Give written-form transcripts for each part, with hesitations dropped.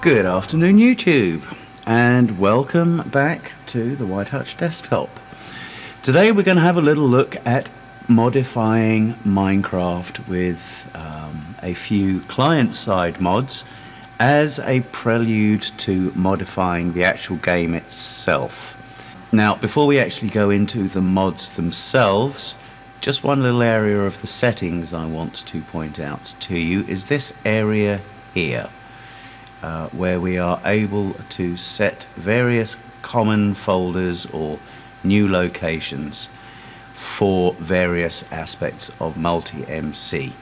Good afternoon YouTube, and welcome back to the White Hutch desktop. Today we're going to have a little look at modifying Minecraft with a few client-side mods as a prelude to modifying the actual game itself. Now, before we actually go into the mods themselves, just one little area of the settings I want to point out to you is this area here. Where we are able to set various common folders or new locations for various aspects of MultiMC.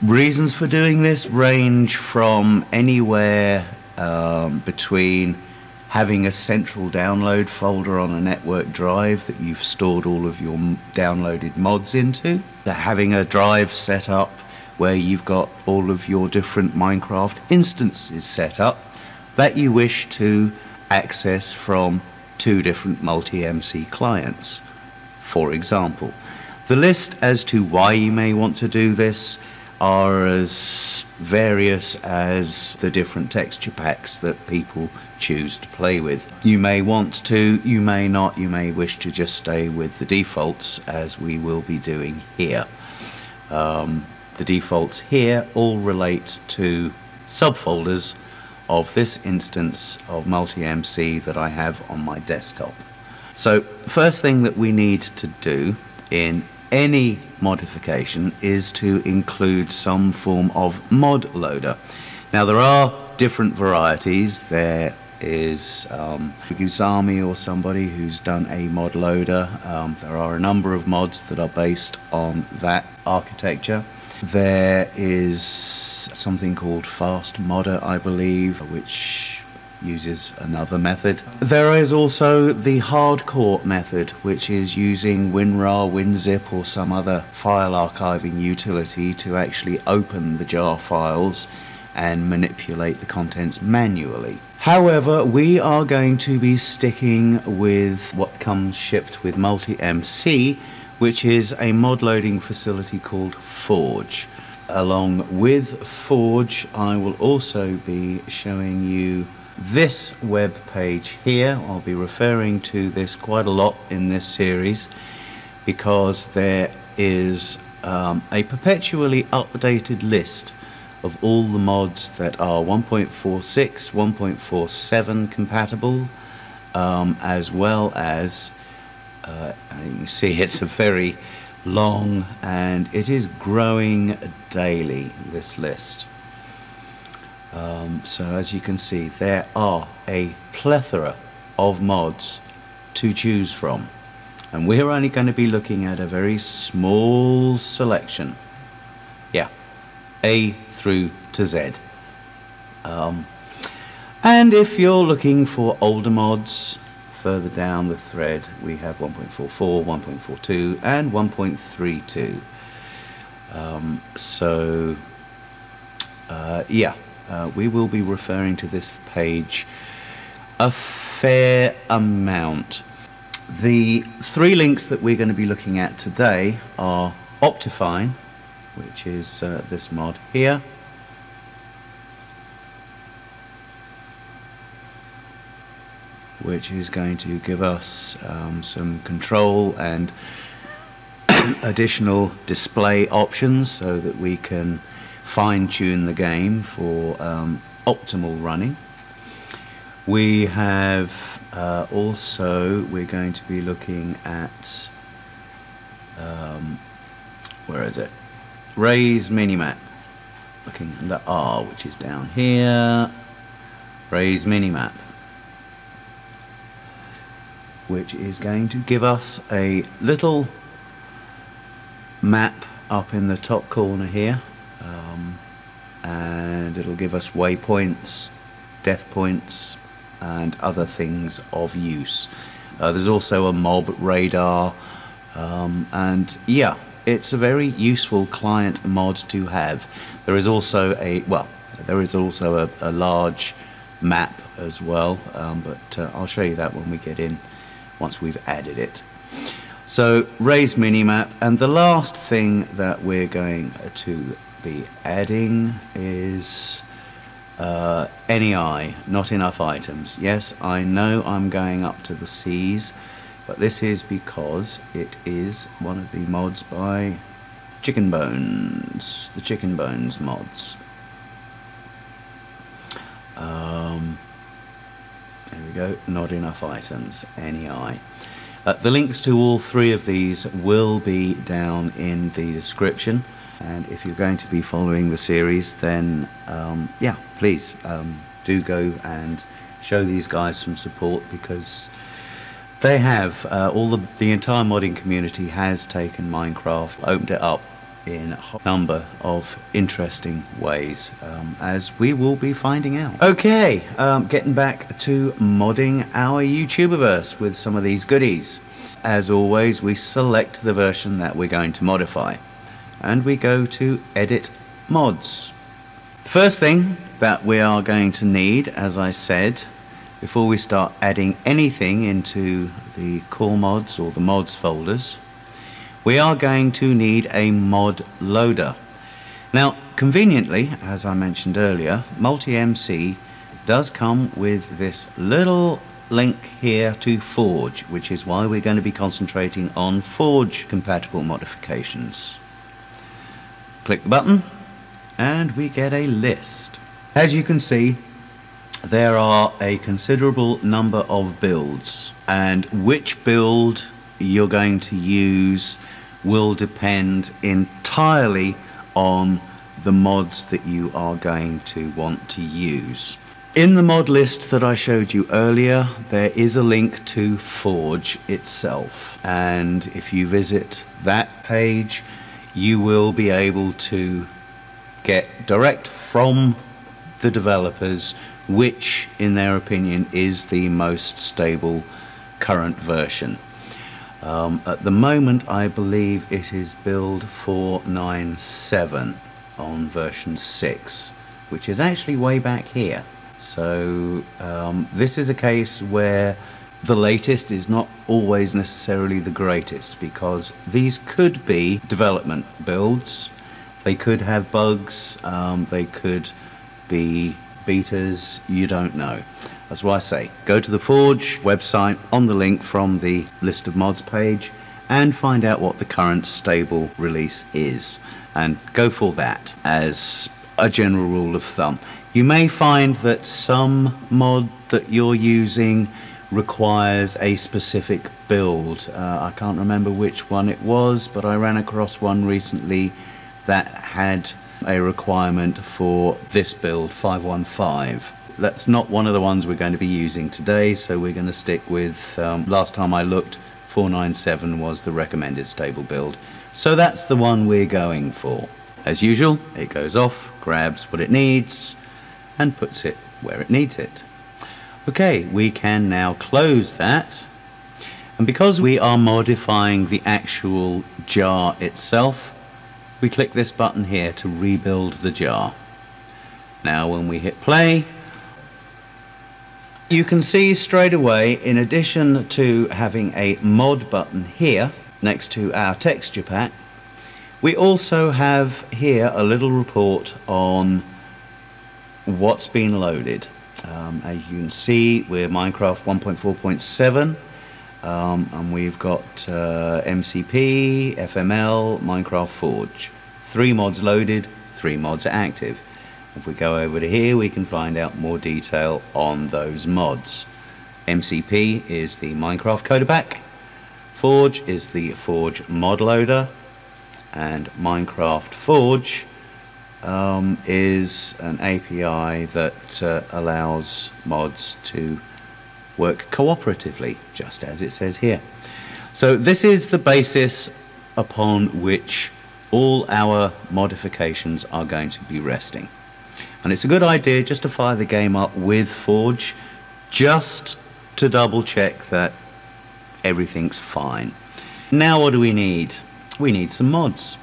Reasons for doing this range from anywhere between having a central download folder on a network drive that you've stored all of your downloaded mods into, to having a drive set up where you've got all of your different Minecraft instances set up that you wish to access from two different MultiMC clients, for example. The list as to why you may want to do this are as various as the different texture packs that people choose to play with. You may want to, you may not, you may wish to just stay with the defaults as we will be doing here. The defaults here all relate to subfolders of this instance of MultiMC that I have on my desktop. So the first thing that we need to do in any modification is to include some form of mod loader. Now there are different varieties. There is Usami or somebody who's done a mod loader. There are a number of mods that are based on that architecture. There is something called Fast Modder, I believe, which uses another method. There is also the hardcore method, which is using WinRAR, WinZip or some other file archiving utility to actually open the jar files and manipulate the contents manually. However, we are going to be sticking with what comes shipped with MultiMC, which is a mod loading facility called Forge. Along with Forge, I will also be showing you this web page here. I'll be referring to this quite a lot in this series because there is a perpetually updated list of all the mods that are 1.46, 1.47 compatible, as well as you see it's a very long and it is growing daily, this list. So as you can see, there are a plethora of mods to choose from, and we're only going to be looking at a very small selection. Yeah, A through to Z. And if you're looking for older mods, further down the thread we have 1.44, 1.42 and 1.32. We will be referring to this page a fair amount. The three links that we're going to be looking at today are Optifine, which is this mod here, which is going to give us some control and additional display options so that we can fine-tune the game for optimal running. We have also, we're going to be looking at where is it? Raise Minimap, looking under R, which is down here. Raise Minimap, which is going to give us a little map up in the top corner here, and it'll give us waypoints, death points and other things of use. There's also a mob radar, and yeah, it's a very useful client mod to have. There is also a large map as well, but I'll show you that when we get in, once we've added it. So raise minimap, and the last thing that we're going to be adding is NEI, not enough items. Yes, I know I'm going up to the C's, but this is because it is one of the mods by Chicken Bones, the Chicken Bones mods. There we go, not enough items, NEI. The links to all three of these will be down in the description, and if you're going to be following the series, then yeah, please do go and show these guys some support, because they have the entire modding community has taken Minecraft, opened it up in a number of interesting ways, as we will be finding out. Okay, getting back to modding our YouTuberverse with some of these goodies. As always, we select the version that we're going to modify, and we go to Edit Mods. The first thing that we are going to need, as I said, before we start adding anything into the core mods or the mods folders, we are going to need a mod loader. Now, conveniently, as I mentioned earlier, MultiMC does come with this little link here to Forge, which is why we're going to be concentrating on Forge compatible modifications. Click the button and we get a list. As you can see, there are a considerable number of builds, and which build you're going to use will depend entirely on the mods that you are going to want to use. In the mod list that I showed you earlier, there is a link to Forge itself, and if you visit that page, you will be able to get direct from the developers which, in their opinion, is the most stable current version. At the moment, I believe it is build 497 on version 6, which is actually way back here. So this is a case where the latest is not always necessarily the greatest, because these could be development builds, they could have bugs, they could be betas, you don't know. That's why I say go to the Forge website on the link from the list of mods page and find out what the current stable release is, and go for that as a general rule of thumb. You may find that some mod that you're using requires a specific build. I can't remember which one it was, but I ran across one recently that had a requirement for this build 515. That's not one of the ones we're going to be using today, so we're going to stick with, last time I looked, 497 was the recommended stable build. So that's the one we're going for. As usual, it goes off, grabs what it needs, and puts it where it needs it. Okay, we can now close that. And because we are modifying the actual jar itself, we click this button here to rebuild the jar. Now when we hit play, you can see straight away, in addition to having a mod button here next to our texture pack, we also have here a little report on what's been loaded. As you can see, we're Minecraft 1.4.7, and we've got MCP, FML, Minecraft Forge. 3 mods loaded, 3 mods are active. If we go over to here, we can find out more detail on those mods. MCP is the Minecraft Coder Pack, Forge is the Forge mod loader, and Minecraft Forge is an API that allows mods to work cooperatively, just as it says here. So this is the basis upon which all our modifications are going to be resting. And it's a good idea just to fire the game up with Forge, just to double check that everything's fine. Now what do we need? We need some mods.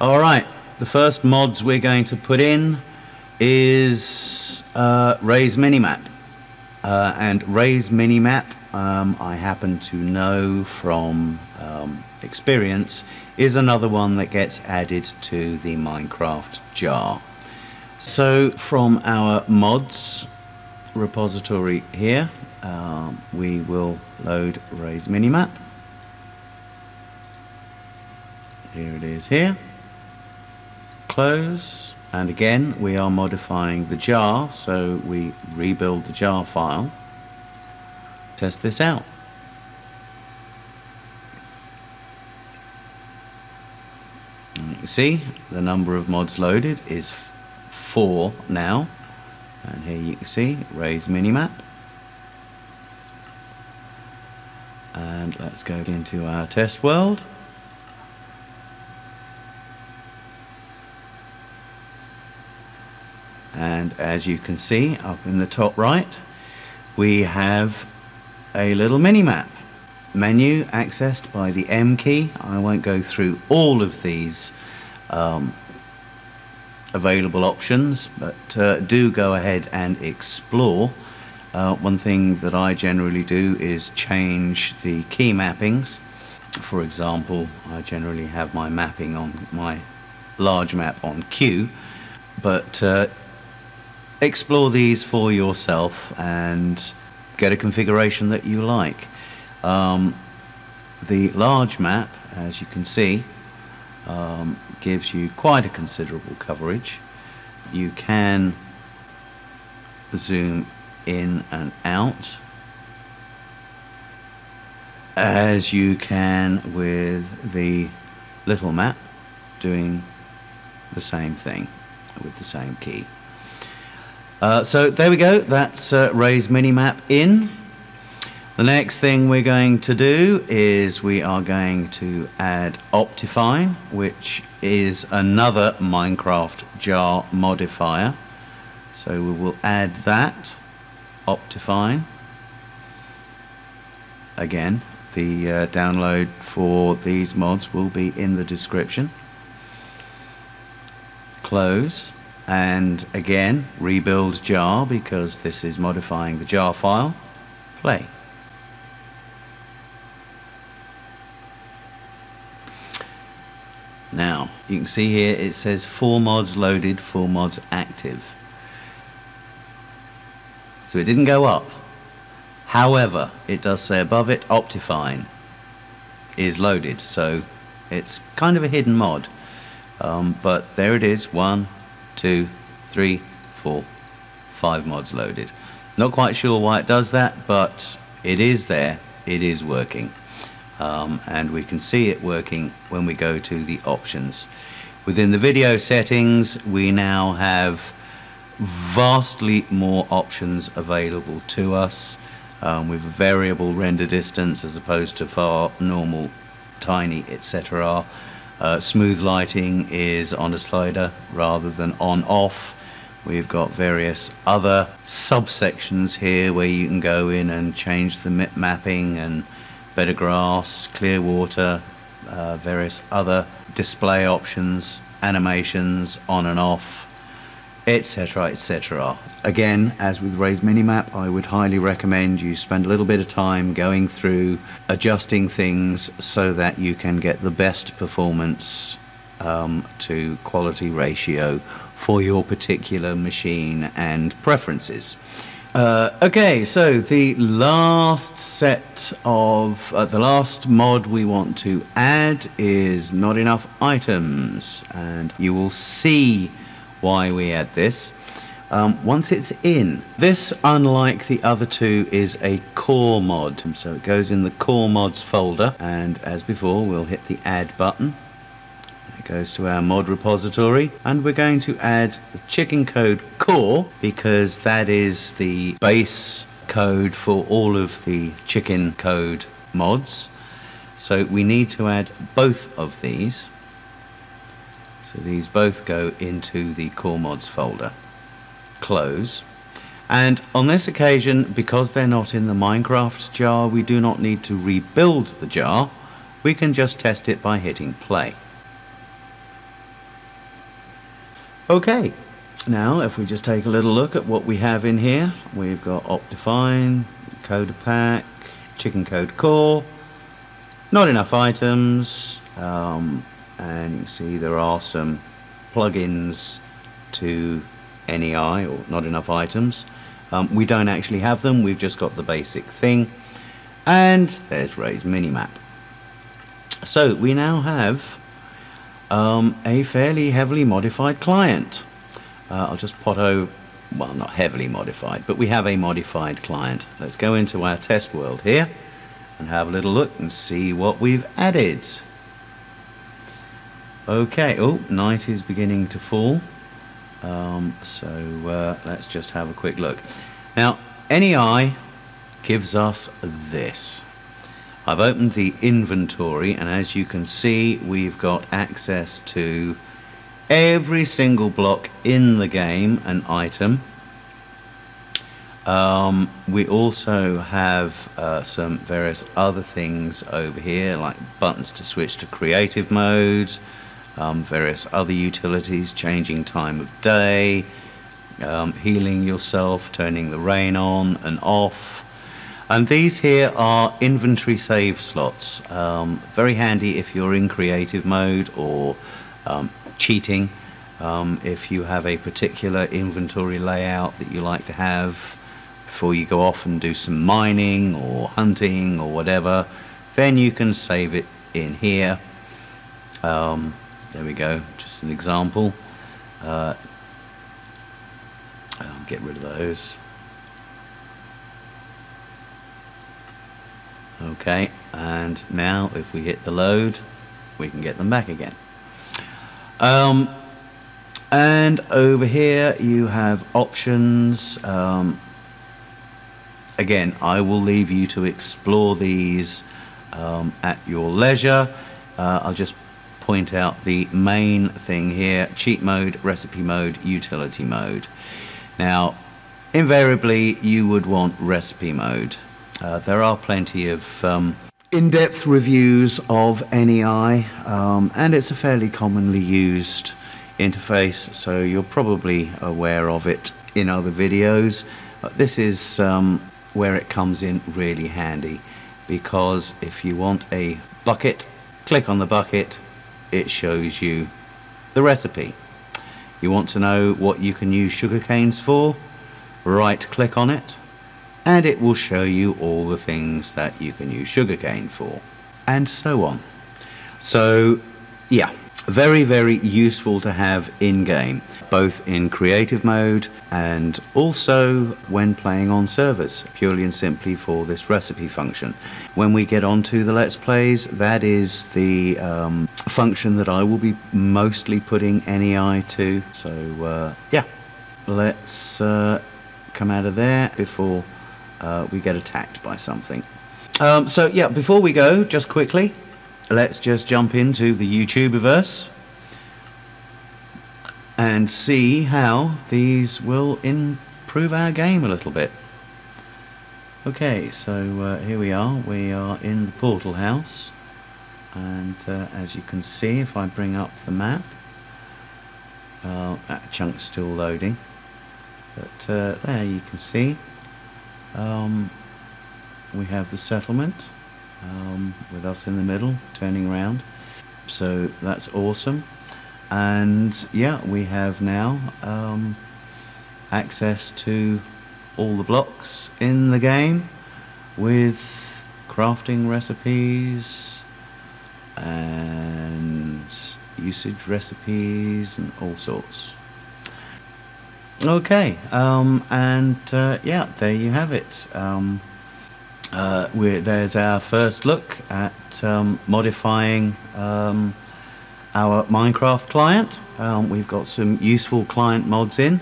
Alright, the first mods we're going to put in is Raise Minimap. And Raise Minimap, I happen to know from experience, is another one that gets added to the Minecraft jar. So from our mods repository here, we will load Raise Minimap. Here it is here. Close, and again we are modifying the jar, so we rebuild the jar file. Test this out. And you can see the number of mods loaded is 4 now, and here you can see Raise Minimap. And let's go into our test world. And as you can see up in the top right, we have a little mini-map. Menu accessed by the M key. I won't go through all of these available options, but do go ahead and explore. One thing that I generally do is change the key mappings. For example, I generally have my mapping on my large map on Q, but explore these for yourself and get a configuration that you like. The large map, as you can see, gives you quite a considerable coverage. You can zoom in and out as you can with the little map, doing the same thing with the same key. So there we go, that's Raise Minimap in. The next thing we're going to do is we are going to add Optifine, which is another Minecraft jar modifier. So we will add that, Optifine. Again, the download for these mods will be in the description. Close. And again, rebuild jar because this is modifying the jar file. Play. Now, you can see here it says 4 mods loaded, 4 mods active. So it didn't go up. However, it does say above it, Optifine is loaded. So it's kind of a hidden mod. But there it is, 1, 2, 3, 4, 5 mods loaded. Not quite sure why it does that, but it is there, it is working. And we can see it working when we go to the options. Within the video settings, we now have vastly more options available to us, with variable render distance as opposed to far normal, tiny, etc. Smooth lighting is on a slider rather than on off. We've got various other subsections here where you can go in and change the mapping, and better grass, clear water, various other display options, animations on and off, etc, etc. Again, as with Raise Minimap, I would highly recommend you spend a little bit of time going through adjusting things so that you can get the best performance to quality ratio for your particular machine and preferences. Okay, so the last set of the last mod we want to add is not enough items, and you will see why we add this once it's in. This, unlike the other two, is a core mod, so it goes in the core mods folder, and as before we'll hit the add button. It goes to our mod repository, and we're going to add the chicken code core because that is the base code for all of the chicken code mods. So we need to add both of these. So these both go into the core mods folder. Close. And on this occasion, because they're not in the Minecraft jar, we do not need to rebuild the jar. We can just test it by hitting play. Okay, now if we just take a little look at what we have in here, we've got Optifine, Coder Pack, Chicken Code Core, not enough items, and you can see there are some plugins to NEI, or not enough items. We don't actually have them, we've just got the basic thing. And there's Ray's minimap. So we now have a fairly heavily modified client. I'll just pot over, well, not heavily modified, but we have a modified client. Let's go into our test world here and have a little look and see what we've added. Okay, oh, night is beginning to fall. So let's just have a quick look. Now, NEI gives us this. I've opened the inventory, and as you can see, we've got access to every single block in the game, an item. We also have some various other things over here, like buttons to switch to creative mode, various other utilities, changing time of day, healing yourself, turning the rain on and off. And these here are inventory save slots. Very handy if you're in creative mode or cheating. If you have a particular inventory layout that you like to have before you go off and do some mining or hunting or whatever, then you can save it in here. There we go, just an example. Get rid of those. Okay, and now if we hit the load, we can get them back again. And over here you have options. Again, I will leave you to explore these at your leisure. I'll just point out the main thing here: cheat mode, recipe mode, utility mode. Now, invariably you would want recipe mode. There are plenty of in-depth reviews of NEI, and it's a fairly commonly used interface, so you're probably aware of it in other videos. This is where it comes in really handy, because if you want a bucket, click on the bucket, it shows you the recipe. You want to know what you can use sugar canes for, right click on it, and it will show you all the things that you can use sugarcane for, and so on. So yeah, very, very useful to have in-game, both in creative mode and also when playing on servers, purely and simply for this recipe function. When we get onto the Let's Plays, that is the function that I will be mostly putting NEI to. So yeah, let's come out of there before we get attacked by something. So yeah, before we go, just quickly, let's just jump into the YouTuberverse and see how these will improve our game a little bit. Okay, so here we are in the portal house, and as you can see, if I bring up the map, that chunk's still loading, but there you can see we have the settlement with us in the middle turning around, so that's awesome. And yeah, we have now access to all the blocks in the game with crafting recipes and usage recipes and all sorts. Okay, and yeah, there you have it. There's our first look at modifying our Minecraft client. We've got some useful client mods in,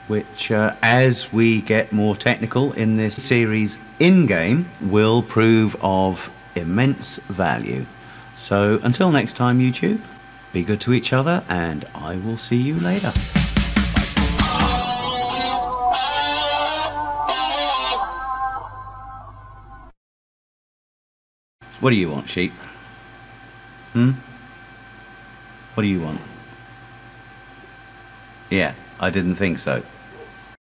which as we get more technical in this series in-game, will prove of immense value. So until next time, YouTube, be good to each other, and I will see you later. What do you want, sheep? What do you want? Yeah, I didn't think so.